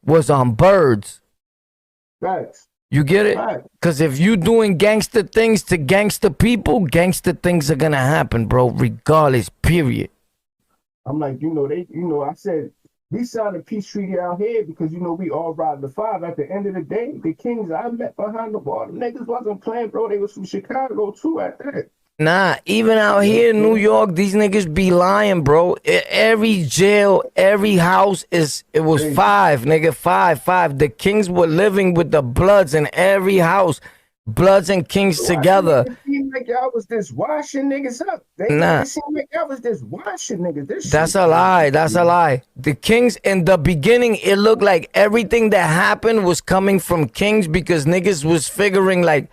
was on birds. Facts. You get it? Facts. Because if you doing gangster things to gangster people, gangster things are gonna happen, bro, regardless, period. I'm like, I said, we signed a peace treaty out here because, we all ride the five. At the end of the day, the Kings I met behind the wall, the niggas wasn't playing, bro. They was from Chicago, too, at that. Nah, even out here in New York, these niggas be lying, bro. Every jail, every house it was five, nigga, five. The Kings were living with the Bloods in every house. Bloods and Kings together. It seemed like y'all was just washing niggas up. It seemed like y'all was just washing niggas. That's a lie. That's a lie. The Kings, in the beginning, it looked like everything that happened was coming from Kings because niggas was figuring like,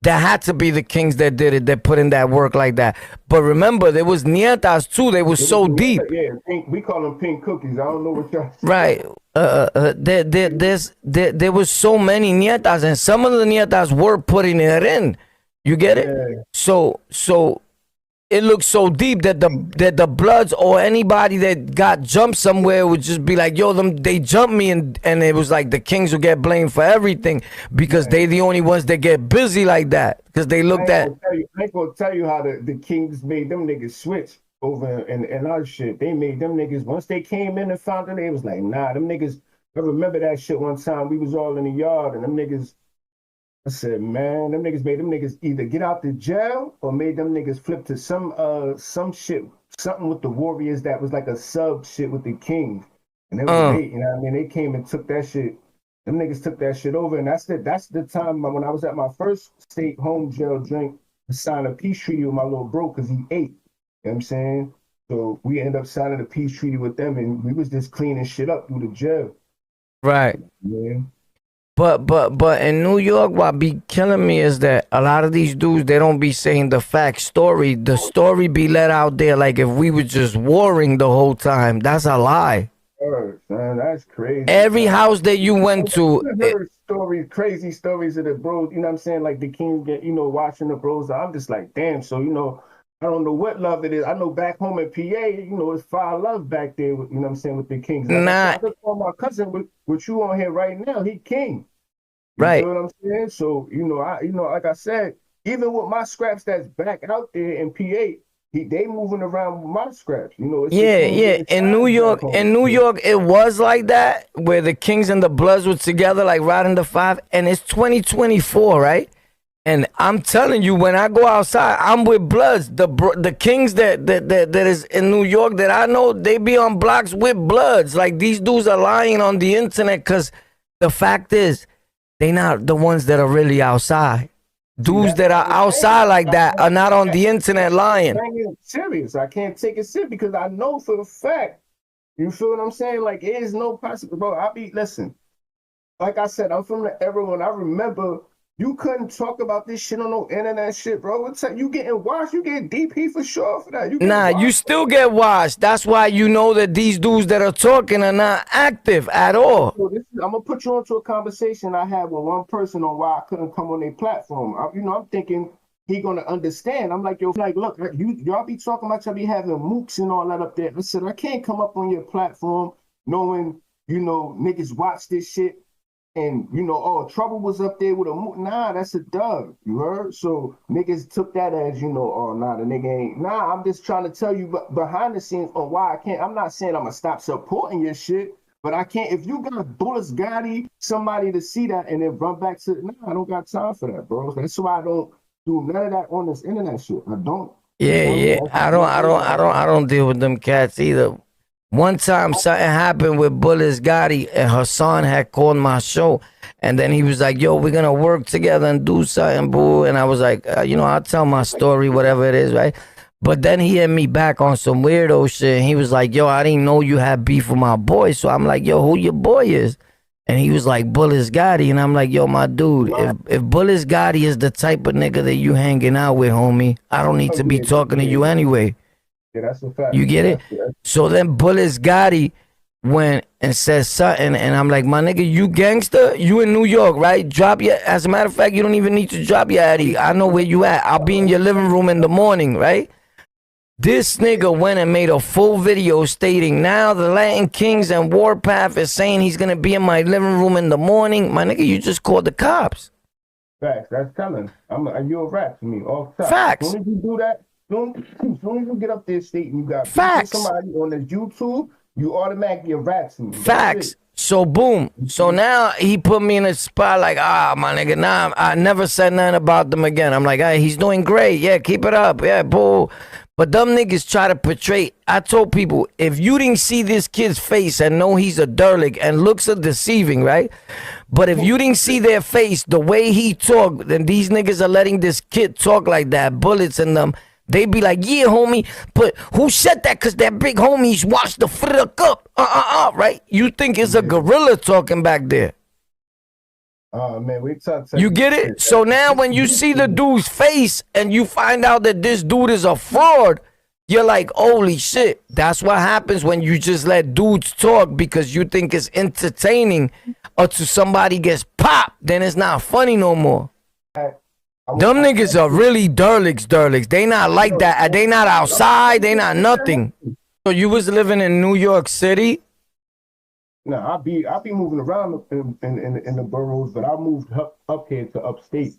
that had to be the Kings that did it, that put in that work like that. But remember, there was nietas too. They were so deep. Yeah, we call them pink cookies. I don't know what y'all. Right. There was so many nietas, and some of the nietas were putting it in. You get it? Yeah. So it looked so deep that the Bloods or anybody that got jumped somewhere would just be like, yo, they jumped me, and it was like the Kings would get blamed for everything because they the only ones that get busy like that because they looked at. I ain't gonna tell you how the Kings made them niggas switch over and our shit. They made them niggas, once they came in and found it, they was like, nah, them niggas. I remember that shit one time. We was all in the yard and them niggas. I said, man, them niggas made them niggas either get out the jail or made them niggas flip to some shit, something with the Warriors that was like a sub shit with the Kings. And they was you know what I mean? They came and took that shit. Them niggas took that shit over. And that's the time when I was at my first state home jail drink, I signed a peace treaty with my little bro because he ate. You know what I'm saying? So we ended up signing a peace treaty with them and we was just cleaning shit up through the jail. Right. Yeah. But in New York, what be killing me is that a lot of these dudes, they don't be saying the fact story. The story be let out there like if we were just warring the whole time. That's a lie. Man, that's crazy. Every house that you went to. I heard stories, crazy stories of the bros, you know what I'm saying? Like the Kings get, watching the bros. I'm just like, damn. So, I don't know what love it is. I know back home in PA, it's fire love back there, you know what I'm saying, with the Kings. I just call my cousin with you on here right now. He King. Right. You know what I'm saying? So, like I said, even with my scraps that's back out there in PA, they moving around with my scraps. Yeah. In New York, it was like that, where the Kings and the Bloods were together, like riding the five, and it's 2024, right? And I'm telling you, when I go outside, I'm with Bloods. The Kings that is in New York that I know, they be on blocks with Bloods. Like these dudes are lying on the internet because the fact is, they not the ones that are really outside. Dudes that are outside like that are not on the internet lying. I'm serious. I can't take it serious because I know for a fact. You feel what I'm saying? Like it is no possible, bro. Listen. Like I said, I'm from the era when I remember. You couldn't talk about this shit on no internet shit, bro. You getting washed, you get DP for sure for that. You still get washed. That's why you know that these dudes that are talking are not active at all. So I'm going to put you onto a conversation I had with one person on why I couldn't come on their platform. I'm thinking he going to understand. I'm like, look, y'all be talking about y'all be having mooks and all that up there. I said, I can't come up on your platform knowing, niggas watch this shit. And, Trouble was up there with a nah, that's a dub, you heard? So niggas took that as, the nigga ain't. Nah, I'm just trying to tell you behind the scenes on why I can't. I'm not saying I'm going to stop supporting your shit, but I can't. If you got Bullets Gotti, somebody to see that and then run back to, I don't got time for that, bro. That's why I don't do none of that on this internet shit. I don't. Yeah. I don't deal with them cats either. One time something happened with Bullets Gotti and Hassan had called my show and then he was like, yo, we're going to work together and do something, boo. And I was like, I'll tell my story, whatever it is, right? But then he hit me back on some weirdo shit. And he was like, yo, I didn't know you had beef with my boy. So I'm like, yo, who your boy is? And he was like, Bullets Gotti. And I'm like, yo, my dude, if Bullets Gotti is the type of nigga that you hanging out with, homie, I don't need to be talking to you anyway. Yeah, that's a fact. You get it? So then Bullets Gotti went and said something, and I'm like, my nigga, you gangster? You in New York, right? As a matter of fact, you don't even need to drop your Addy. I know where you at. I'll be in your living room in the morning, right? This nigga went and made a full video stating now the Latin Kings and Warpath is saying he's gonna be in my living room in the morning. My nigga, you just called the cops. Facts. That's telling. You're a rat to me. Off top. Facts. As soon as you do that, as soon as you get up there stating you got Facts. somebody on this YouTube, you automatically a rat to me. Facts. So boom. So now he put me in a spot like, my nigga, nah, I never said nothing about them again. I'm like, hey, he's doing great. Yeah, keep it up. Yeah, boo. But them niggas try to portray. I told people, if you didn't see this kid's face and know he's a derelict and looks are deceiving, right? But if you didn't see their face, the way he talked, then these niggas are letting this kid talk like that, bullets in them. They be like, yeah, homie, but who said that? Because that big homie's washed the fuck up. Right? You think it's a gorilla talking back there. Oh, man, we talk. You get it? So now when you see the dude's face and you find out that this dude is a fraud, you're like, holy shit. That's what happens when you just let dudes talk because you think it's entertaining, or to somebody gets popped, then it's not funny no more. Them niggas are really derelicts. They not like that. They not outside. They not nothing. So you was living in New York City? No, I'll be moving around in the boroughs, but I moved up here to upstate.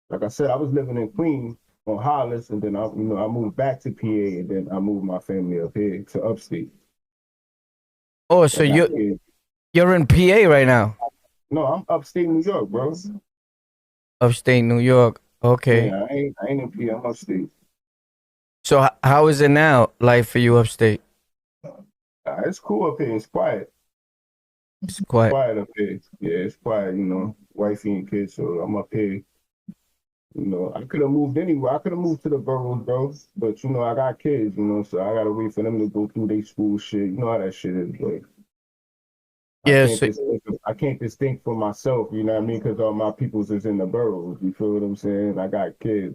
Like I said, I was living in Queens on Hollis, and then I moved back to PA, and then I moved my family up here to upstate. Oh, so you're in PA right now? No, I'm upstate New York, bro. Upstate New York. Okay. Yeah, I ain't in PA. I'm upstate. So how is it now, life for you upstate? It's cool up here. It's quiet. It's quiet. Quiet up here. Yeah, it's quiet. Wifey and kids. So I'm up here. I could have moved anywhere. I could have moved to the boroughs, bro. But I got kids. So I gotta wait for them to go through their school shit. You know how that shit is. Like, yeah. I can't just think for myself. You know what I mean? Because all my peoples is in the boroughs. You feel what I'm saying? I got kids.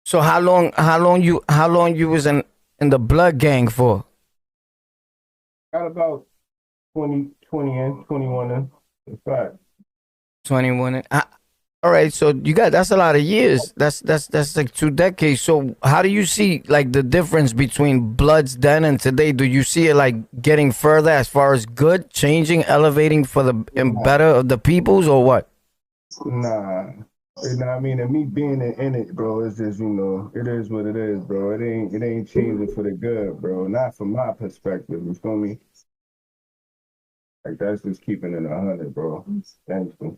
So how long you was in the blood gang for? Got about 20 and 21 in. In fact. 21 and all right, so that's a lot of years. That's like 2 decades. So how do you see like the difference between Bloods then and today? Do you see it like getting further as far as good, changing, elevating for the better of the peoples, or what? Nah. You know what I mean? And me being in it, bro, it's just, it is what it is, bro. It ain't changing for the good, bro. Not from my perspective, you feel me? Like, that's just keeping it 100, bro. Thanks, man.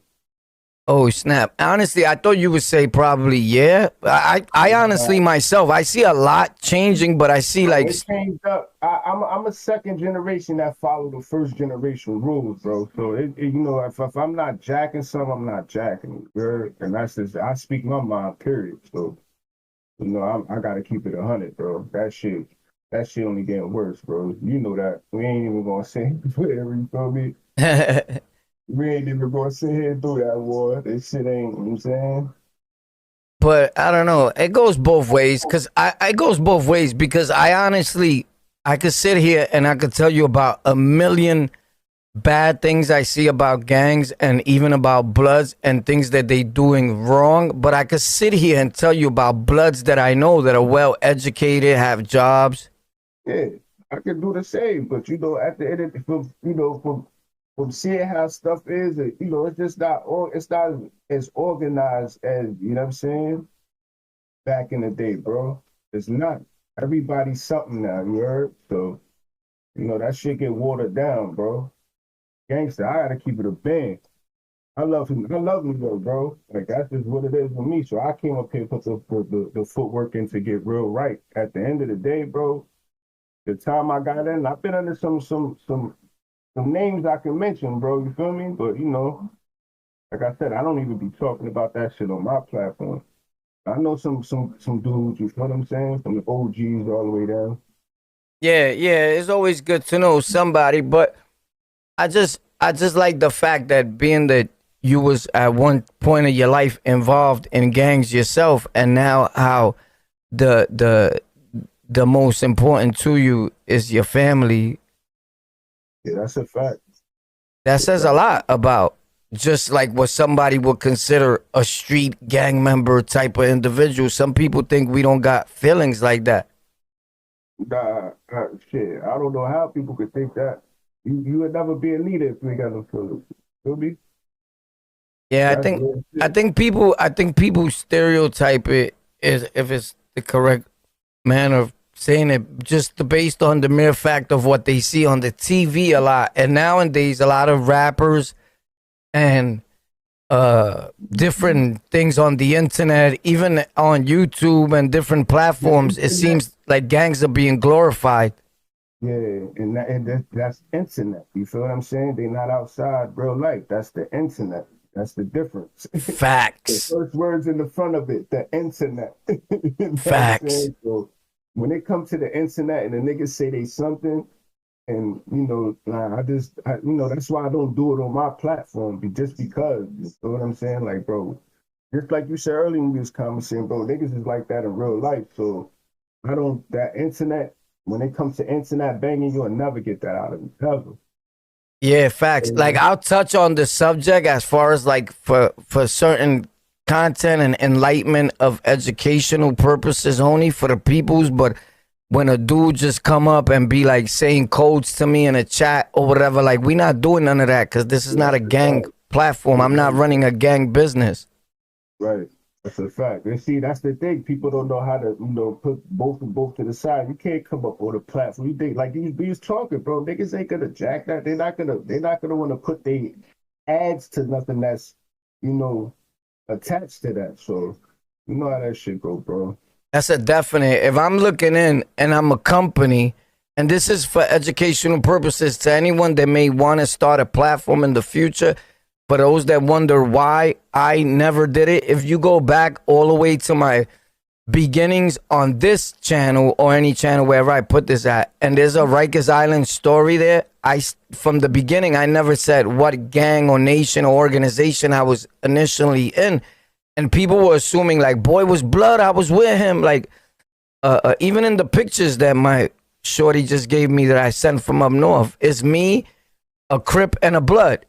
Oh, snap. Honestly, I thought you would say probably, yeah. I honestly, myself, I see a lot changing, but I see like... It changed up. I'm a second generation that follow the first generation rules, bro. So, if I'm not jacking something, I'm not jacking it. And that's just, I speak my mind, period. So, I got to keep it 100, bro. That shit only getting worse, bro. You know that. We ain't even going to say it, you feel me? We ain't even gonna sit here and do that, war. This shit ain't, you know what I'm saying? But I don't know. It goes both ways because it goes both ways because I honestly, I could sit here and I could tell you about a million bad things I see about gangs and even about Bloods and things that they doing wrong. But I could sit here and tell you about Bloods that I know that are well educated, have jobs. Yeah, I could do the same. But at the end of the, from seeing how stuff is, it's just not as organized as, you know what I'm saying, back in the day, bro. It's not. Everybody's something now, you heard? So, that shit get watered down, bro. Gangster, I gotta keep it a band. I love New York, bro. Like, that's just what it is with me. So I came up here, put the footwork in to get real right. At the end of the day, bro, the time I got in, I've been under some names I can mention, bro, you feel me? But, like I said, I don't even be talking about that shit on my platform. I know some dudes, you feel what I'm saying? From the OGs all the way down. Yeah, it's always good to know somebody, but I just like the fact that being that you was at one point of your life involved in gangs yourself, and now how the most important to you is your family. Yeah, that's a fact. That says a lot about just like what somebody would consider a street gang member type of individual. Some people think we don't got feelings like that. Nah, shit. I don't know how people could think that. You would never be a leader if you ain't got no feelings. Feel me? Yeah, That's real I shit. think people stereotype it is if it's the correct manner of saying it, just based on the mere fact of what they see on the TV a lot. And nowadays, a lot of rappers and different things on the internet, even on YouTube and different platforms, it seems like gangs are being glorified. Yeah, that's internet. You feel what I'm saying? They not outside real life. That's the internet. That's the difference. The Facts. first words in the front of it, the internet. You know what I'm Facts. saying? So when it comes to the internet and the niggas say they something, and nah, that's why I don't do it on my platform, just because. You know what I'm saying? Like, bro, just like you said earlier when we was conversing, bro, niggas is like that in real life. So that internet, when it comes to internet banging, you'll never get that out of me. Ever. Yeah, facts. Like I'll touch on the subject as far as like for certain content and enlightenment of educational purposes only for the peoples, but when a dude just come up and be like saying codes to me in a chat or whatever, like we not doing none of that because this is not a gang platform. I'm not running a gang business. Right. That's a fact. And see, that's the thing. People don't know how to, put both to the side. You can't come up on a platform. You think like these was talking, bro. Niggas ain't gonna jack that. They're not gonna want to put their ads to nothing that's, attached to that. So you know how that shit go, bro. That's a definite. If I'm looking in and I'm a company, and this is for educational purposes to anyone that may want to start a platform in the future, for those that wonder why I never did it, if you go back all the way to my beginnings on this channel or any channel wherever I put this at, and there's a Rikers Island story there, from the beginning, I never said what gang or nation or organization I was initially in. And people were assuming like, boy was blood, I was with him. Like, even in the pictures that my shorty just gave me that I sent from up north, it's me, a Crip, and a Blood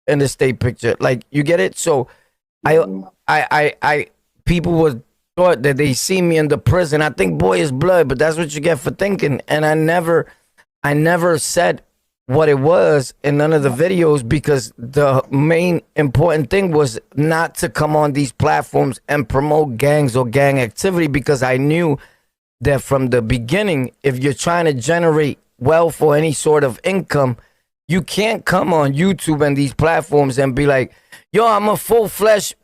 in the state picture. Like, you get it? So I people would thought that they see me in the prison. I think boy is blood, but that's what you get for thinking. And I never said what it was in none of the videos because the main important thing was not to come on these platforms and promote gangs or gang activity, because I knew that from the beginning, if you're trying to generate wealth or any sort of income, you can't come on YouTube and these platforms and be like, yo, I'm a full-fledged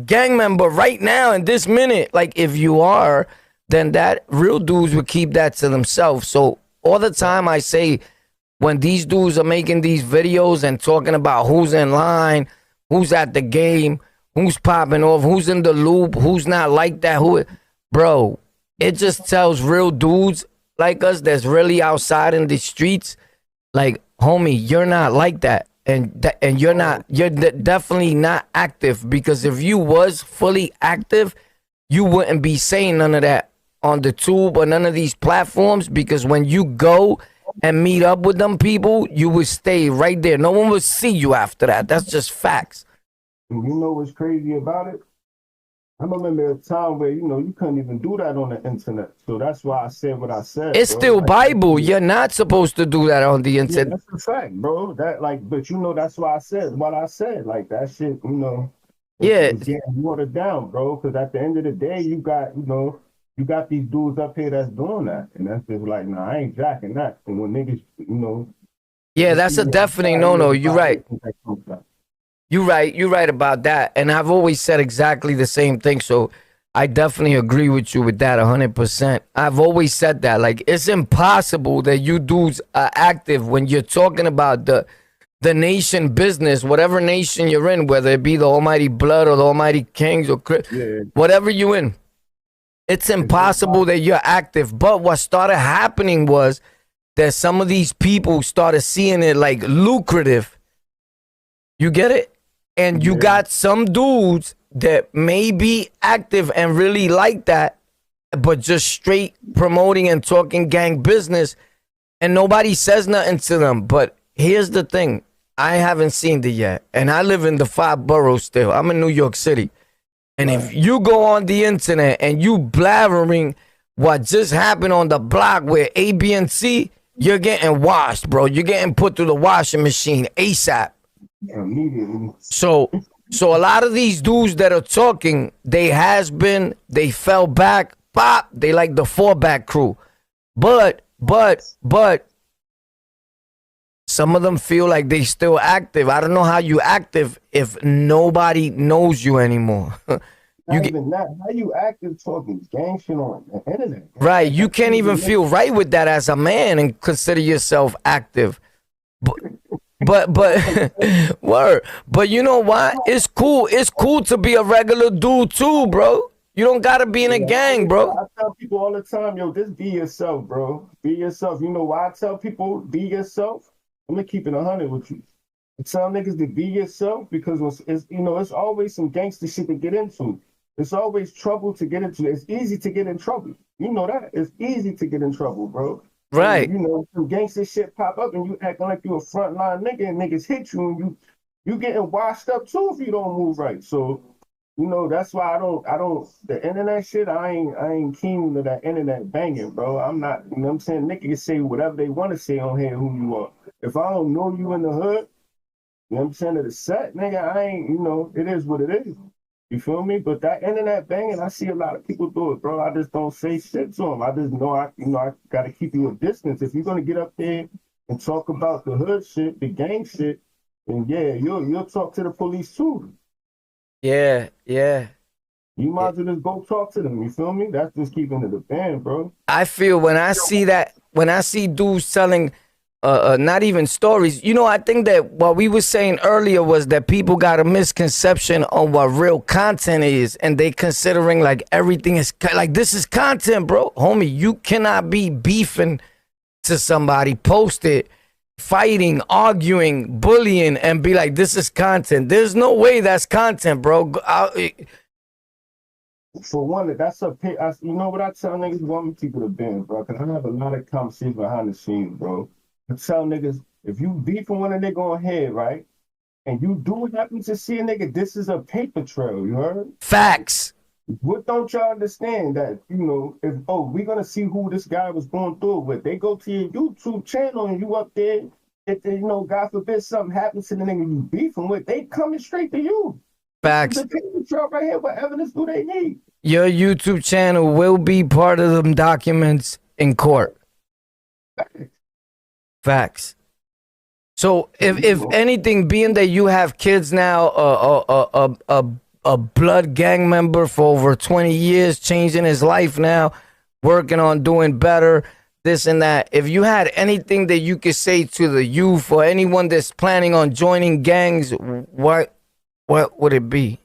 gang member right now in this minute. Like, if you are, then that real dudes would keep that to themselves. So all the time I say, when these dudes are making these videos and talking about who's in line, who's at the game, who's popping off, who's in the loop, who's not like that, bro, it just tells real dudes like us that's really outside in the streets, like, homie, you're not like that. And you're definitely not active, because if you was fully active, you wouldn't be saying none of that on the tube or none of these platforms, because when you go and meet up with them people, you would stay right there. No one would see you after that. That's just facts. And you know what's crazy about it? I remember a time where, you couldn't even do that on the internet. So that's why I said what I said. It's bro. still Like, Bible. You're not supposed to do that on the yeah, internet. that's a fact, bro. That but that's why I said what I said. Like that shit, Yeah. it's getting watered down, bro. Because at the end of the day, you got these dudes up here that's doing that, and that's just like, nah, I ain't jacking that. And when niggas, Yeah, that's a definite no. You're right. You're right about that. And I've always said exactly the same thing. So I definitely agree with you with that 100%. I've always said that. Like, it's impossible that you dudes are active when you're talking about the nation business, whatever nation you're in, whether it be the Almighty Blood or the Almighty Kings or whatever you're in. It's impossible that you're active. But what started happening was that some of these people started seeing it like lucrative. You get it? And you got some dudes that may be active and really like that, but just straight promoting and talking gang business, and nobody says nothing to them. But here's the thing. I haven't seen it yet, and I live in the 5 boroughs still. I'm in New York City, and if you go on the internet and you blabbering what just happened on the block with A, B, and C, you're getting washed, bro. You're getting put through the washing machine ASAP. Immediately. So a lot of these dudes that are talking, they fell back, pop, they like the fallback crew. But some of them feel like they still active. I don't know how you active if nobody knows you anymore. Not even that. How you active talking gang shit on the internet? Right, you can't even feel right with that as a man and consider yourself active. But word. But you know what? It's cool. It's cool to be a regular dude too, bro. You don't gotta be in a gang, bro. I tell people all the time, yo, just be yourself, bro. Be yourself. You know why I tell people be yourself? I'm gonna keep it 100 with you. I tell niggas to be yourself because it's always some gangster shit to get into. It's always trouble to get into. It's easy to get in trouble. You know that. It's easy to get in trouble, bro. Right. You know, some gangster shit pop up and you acting like you a frontline nigga and niggas hit you and you getting washed up too if you don't move right. So, you know, that's why I don't the internet shit, I ain't keen to that internet banging, bro. I'm not, you know what I'm saying? Niggas can say whatever they want to say on here who you are. If I don't know you in the hood, you know what I'm saying, to the set, nigga, I ain't, you know, it is what it is. You feel me? But that internet banging, I see a lot of people do it, bro. I just don't say shit to them. I just know I gotta keep you a distance. If you're gonna get up there and talk about the hood shit, the gang shit, then yeah, you'll talk to the police too. Yeah. You might as well just go talk to them. You feel me? That's just keeping it a band, bro. I feel when I see dudes telling not even stories, you know, I think that what we were saying earlier was that people got a misconception on what real content is, and they considering like everything is like this is content, bro. Homie, you cannot be beefing to somebody, post it, fighting, arguing, bullying, and be like, this is content. There's no way that's content, bro. For one, that's a pit. You know what I tell niggas? Want people to bend, bro. Because I have a lot of conversations behind the scenes, bro. I tell niggas, if you beefing with a nigga on head, right? And you do happen to see a nigga, this is a paper trail, you heard? Facts. What don't y'all understand that, you know, if, we're going to see who this guy was going through it with. They go to your YouTube channel and you up there, if they, you know, God forbid something happens to the nigga you beefing with, they coming straight to you. Facts. The paper trail right here, what evidence do they need? Your YouTube channel will be part of them documents in court. Facts. So if anything, being that you have kids now, a blood gang member for over 20 years, changing his life now, working on doing better, this and that. If you had anything that you could say to the youth or anyone that's planning on joining gangs, what would it be?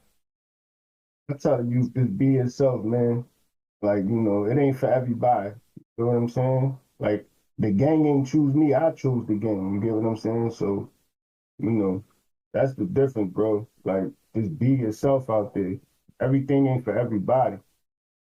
I tell you, just be yourself, man. Like, you know, it ain't for everybody. You know what I'm saying? Like, the gang ain't choose me, I chose the gang. You get what I'm saying? So, you know, that's the difference, bro. Like, just be yourself out there. Everything ain't for everybody.